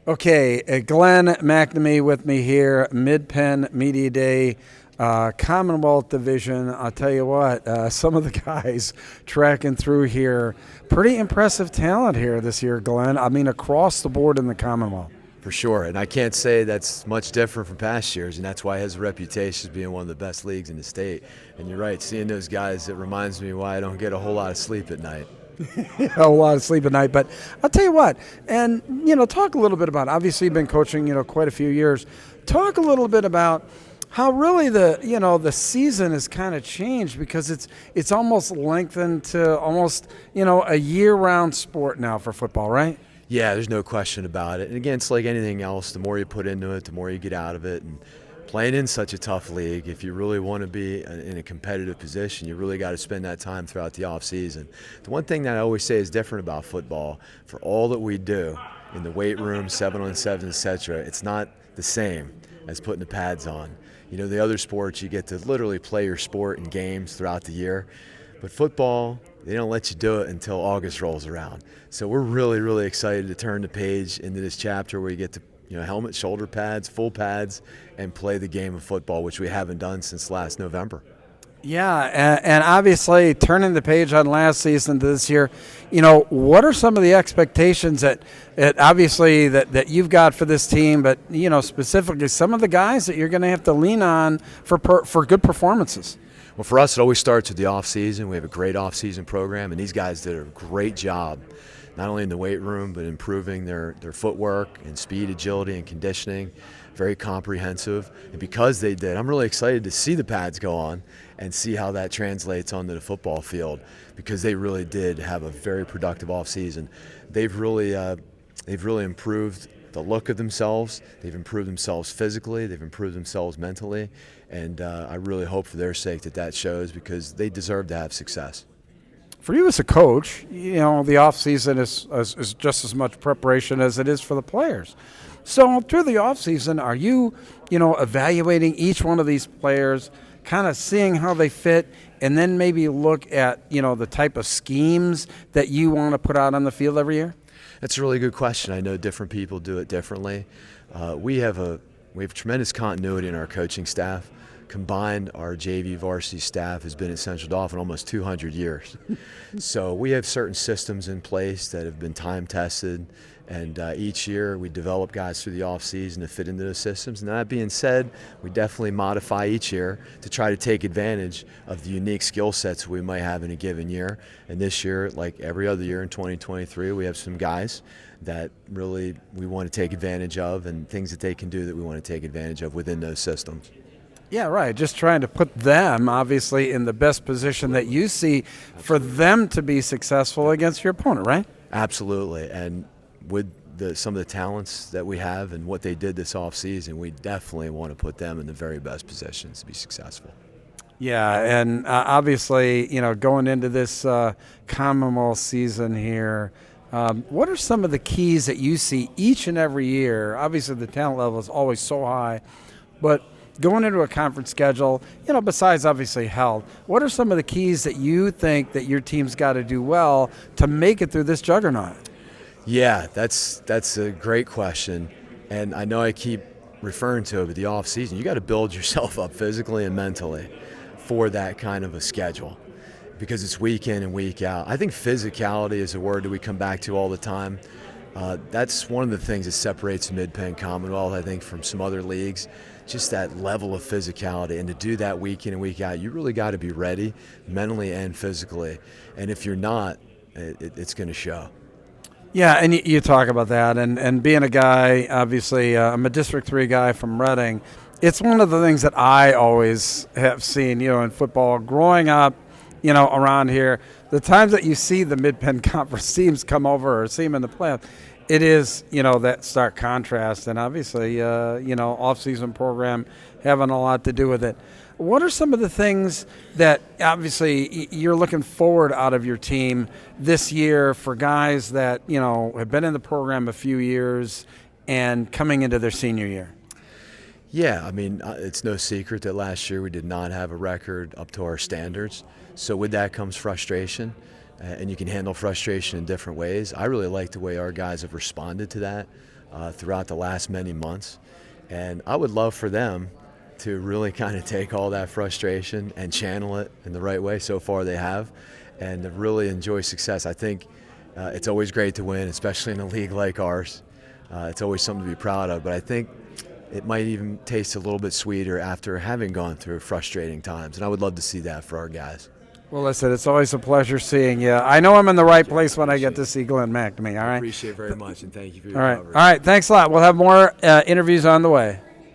Okay, Glen McNamee with me here, Mid-Penn Media Day, Commonwealth Division. I'll tell you what, some of the guys tracking through here, pretty impressive talent here this year, Glen. I mean, across the board in the Commonwealth. For sure, and I can't say that's much different from past years, and that's why it has a reputation as being one of the best leagues in the state. And you're right, seeing those guys, it reminds me why I don't get a whole lot of sleep at night. A lot of sleep at night, but I'll tell you what, and talk a little bit about, obviously you've been coaching quite a few years. Talk a little bit about how really the season has kind of changed, because it's almost lengthened to almost a year-round sport now for football, right? Yeah, there's no question about it. And again, it's like anything else, the more you put into it, the more you get out of it. And playing in such a tough league, if you really want to be in a competitive position, you really got to spend that time throughout the off season. The one thing that I always say is different about football, for all that we do in the weight room, 7-on-7, etc., it's not the same as putting the pads on. The other sports, you get to literally play your sport in games throughout the year. But football, they don't let you do it until August rolls around. So we're really, really excited to turn the page into this chapter where you get to helmet, shoulder pads, full pads, and play the game of football, which we haven't done since last November. Yeah, and obviously turning the page on last season to this year, what are some of the expectations that obviously that you've got for this team, but specifically some of the guys that you're going to have to lean on for good performances? Well, for us, it always starts with the off season. We have a great off season program, and these guys did a great job, not only in the weight room, but improving their footwork and speed, agility, and conditioning. Very comprehensive. And because they did, I'm really excited to see the pads go on and see how that translates onto the football field, because they really did have a very productive off season. They've really improved the look of themselves. They've improved themselves physically. They've improved themselves mentally. And I really hope for their sake that shows, because they deserve to have success. For you as a coach, the off season is just as much preparation as it is for the players. So through the off season, are you, evaluating each one of these players, kind of seeing how they fit, and then maybe look at, the type of schemes that you want to put out on the field every year? That's a really good question. I know different people do it differently. We have tremendous continuity in our coaching staff. Combined, our JV varsity staff has been at Central Dauphin almost 200 years. So we have certain systems in place that have been time tested, and each year we develop guys through the off season to fit into those systems. And that being said, we definitely modify each year to try to take advantage of the unique skill sets we might have in a given year. And this year, like every other year in 2023, we have some guys that really we want to take advantage of, and things that they can do that we want to take advantage of within those systems. Yeah, right. Just trying to put them, obviously, in the best position that you see for them to be successful against your opponent, right? Absolutely. And with some of the talents that we have and what they did this offseason, we definitely want to put them in the very best positions to be successful. Yeah, and obviously, going into this Commonwealth season here, what are some of the keys that you see each and every year? Obviously, the talent level is always so high, but going into a conference schedule, besides obviously health, what are some of the keys that you think that your team's got to do well to make it through this juggernaut? Yeah, that's a great question. And I know I keep referring to it, but the off season, you got to build yourself up physically and mentally for that kind of a schedule, because it's week in and week out. I think physicality is a word that we come back to all the time. That's one of the things that separates Mid-Penn Commonwealth, I think, from some other leagues. Just that level of physicality, and to do that week in and week out, you really got to be ready mentally and physically. And if you're not, it's going to show. Yeah, and you talk about that, and being a guy, obviously, I'm a District 3 guy from Reading. It's one of the things that I always have seen, in football, growing up, around here. The times that you see the Mid-Penn Conference teams come over or see them in the playoffs, it is, that stark contrast, and obviously, off-season program having a lot to do with it. What are some of the things that obviously you're looking forward out of your team this year for guys that, have been in the program a few years and coming into their senior year? Yeah, I mean, it's no secret that last year we did not have a record up to our standards. So with that comes frustration, and you can handle frustration in different ways. I really like the way our guys have responded to that. throughout the last many months. And I would love for them to really kind of take all that frustration and channel it in the right way. So far they have, and to really enjoy success. I think it's always great to win, especially in a league like ours. It's always something to be proud of, but I think it might even taste a little bit sweeter after having gone through frustrating times, and I would love to see that for our guys. Well, listen, it's always a pleasure seeing you. I know I'm in the right place when I get to see Glen McNamee, all right? I appreciate it very much, and thank you for your coverage. coverage. All right, thanks a lot. We'll have more interviews on the way.